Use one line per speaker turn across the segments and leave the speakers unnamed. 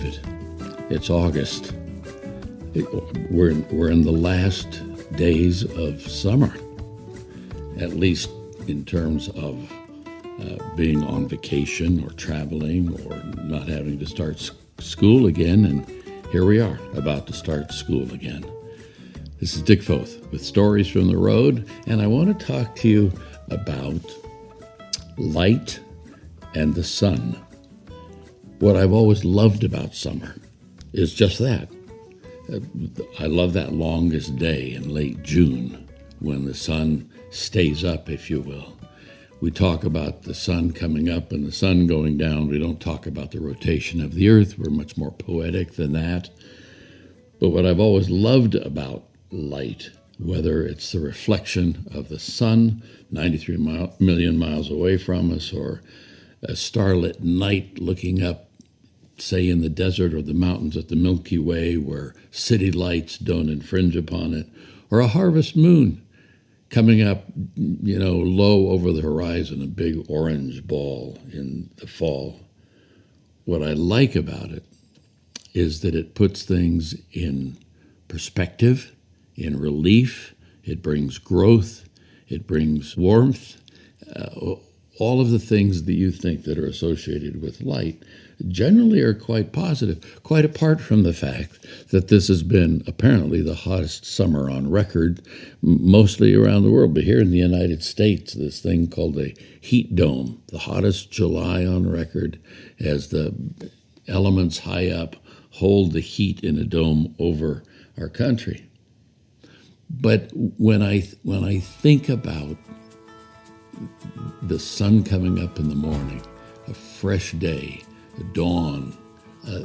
believe it. It's August. We're in the last days of summer, at least in terms of being on vacation or traveling or not having to start school again. And here we are, about to start school again. This is Dick Foth with Stories from the Road, and I want to talk to you about light and the sun. What I've always loved about summer is just that. I love that longest day in late June when the sun stays up, if you will. We talk about the sun coming up and the sun going down. We don't talk about the rotation of the earth. We're much more poetic than that. But what I've always loved about light, whether it's the reflection of the sun 93 million miles away from us, or a starlit night looking up, say in the desert or the mountains at the Milky Way where city lights don't infringe upon it, or a harvest moon coming up, low over the horizon, a big orange ball in the fall. What I like about it is that it puts things in perspective, in relief. It brings growth. It brings warmth. All of the things that you think that are associated with light generally are quite positive, quite apart from the fact that this has been apparently the hottest summer on record, mostly around the world. But here in the United States, this thing called a heat dome, the hottest July on record, as the elements high up hold the heat in a dome over our country. But when I think about the sun coming up in the morning, a fresh day, a dawn,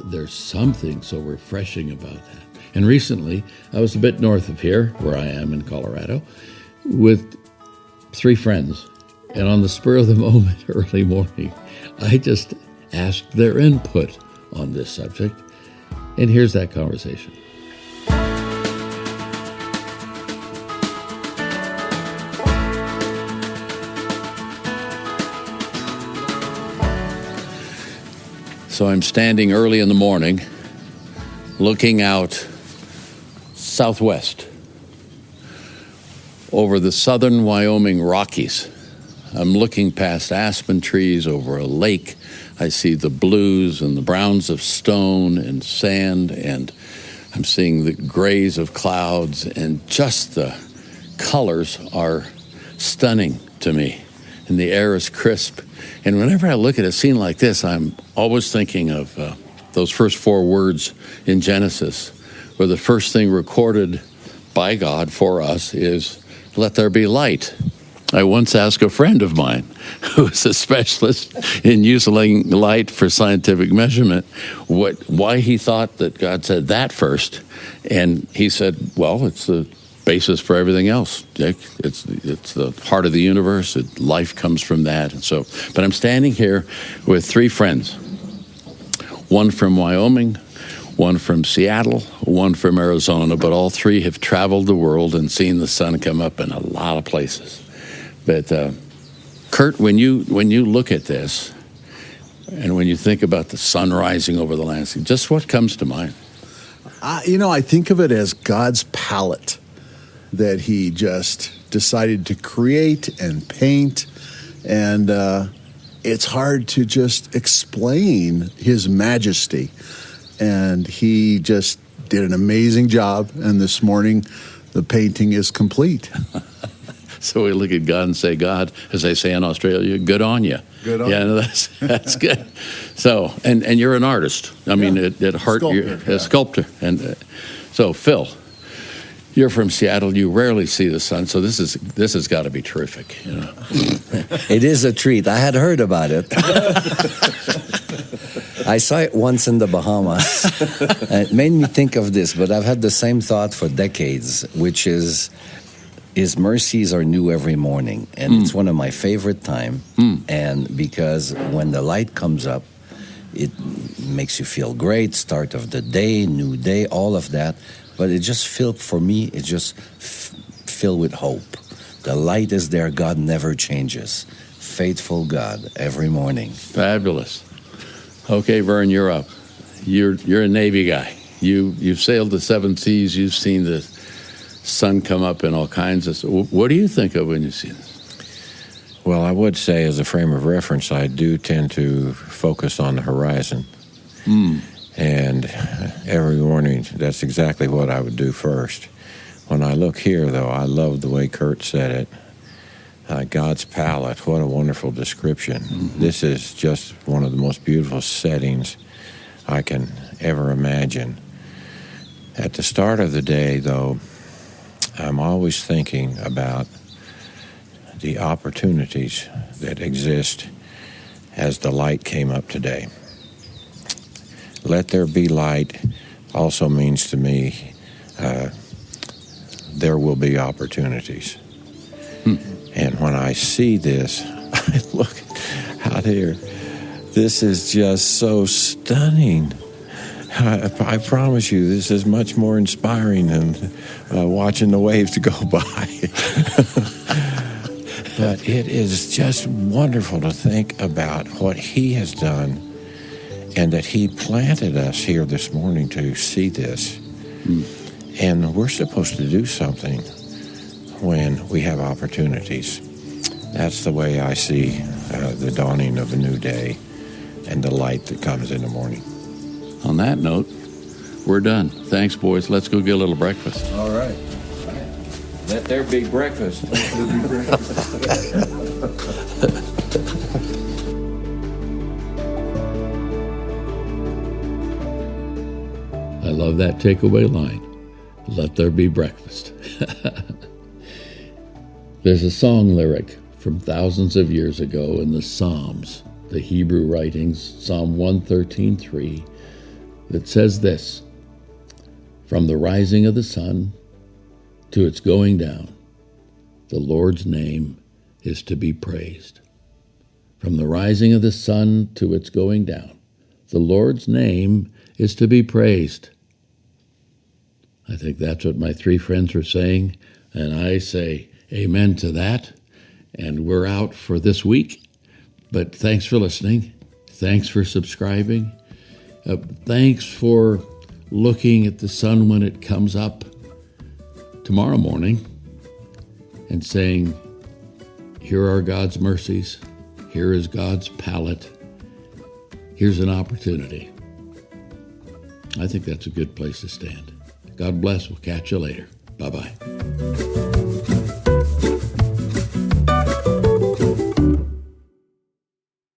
there's something so refreshing about that. And recently, I was a bit north of here, where I am in Colorado, with 3 friends. And on the spur of the moment, early morning, I just asked their input on this subject. And here's that conversation. So I'm standing early in the morning, looking out southwest over the southern Wyoming Rockies. I'm looking past aspen trees over a lake. I see the blues and the browns of stone and sand, and I'm seeing the grays of clouds, and just the colors are stunning to me. And the air is crisp. And whenever I look at a scene like this, I'm always thinking of those first 4 words in Genesis, where the first thing recorded by God for us is, "Let there be light." I once asked a friend of mine, who is a specialist in using light for scientific measurement, why he thought that God said that first. And he said, well, it's the basis for everything else, Dick. It's the heart of the universe. Life comes from that. And so, but I'm standing here with 3 friends, one from Wyoming, one from Seattle, one from Arizona, but all 3 have traveled the world and seen the sun come up in a lot of places. But Curt, when you look at this, and when you think about the sun rising over the landscape, just what comes to mind?
I think of it as God's palette that he just decided to create and paint, and it's hard to just explain his majesty. And he just did an amazing job, and this morning the painting is complete.
So we look at God and say, God, as they say in Australia, good on you.
Good on you.
Yeah, no, that's good. So, and you're an artist. I mean, at heart, you're a sculptor. And so, Phill, you're from Seattle. You rarely see the sun, so this has got to be terrific.
It is a treat. I had heard about it. I saw it once in the Bahamas. It made me think of this, but I've had the same thought for decades, which is His mercies are new every morning, and it's one of my favorite time. And because when the light comes up, it makes you feel great, start of the day, new day, all of that. But it just for me, it just filled with hope. The light is there. God never changes. Faithful God every morning.
Fabulous. Okay, Vern, you're up. you're a Navy guy. You've sailed the seven seas. You've seen the sun come up in all kinds of. What do you think of when you see this?
Well, I would say, as a frame of reference, I do tend to focus on the horizon. And every morning, that's exactly what I would do first. When I look here, though, I love the way Curt said it. God's palette, what a wonderful description. This is just one of the most beautiful settings I can ever imagine. At the start of the day, though, I'm always thinking about the opportunities that exist as the light came up today. Let there be light also means to me there will be opportunities. And when I see this, I look out here. This is just so stunning. I promise you, this is much more inspiring than watching the waves go by. But it is just wonderful to think about what he has done and that he planted us here this morning to see this. And we're supposed to do something when we have opportunities. That's the way I see the dawning of a new day and the light that comes in the morning.
On that note, we're done. Thanks, boys. Let's go get a little breakfast.
All right. Let there be breakfast.
I love that takeaway line. Let there be breakfast. There's a song lyric from thousands of years ago in the Psalms, the Hebrew writings, Psalm 113:3, that says this: "From the rising of the sun to its going down, the Lord's name is to be praised." From the rising of the sun to its going down, the Lord's name is to be praised. I think that's what my three friends were saying, and I say amen to that. And we're out for this week, but thanks for listening. Thanks for subscribing. Thanks for looking at the sun when it comes up tomorrow morning and saying, here are God's mercies. Here is God's palette. Here's an opportunity. I think that's a good place to stand. God bless. We'll catch you later. Bye-bye.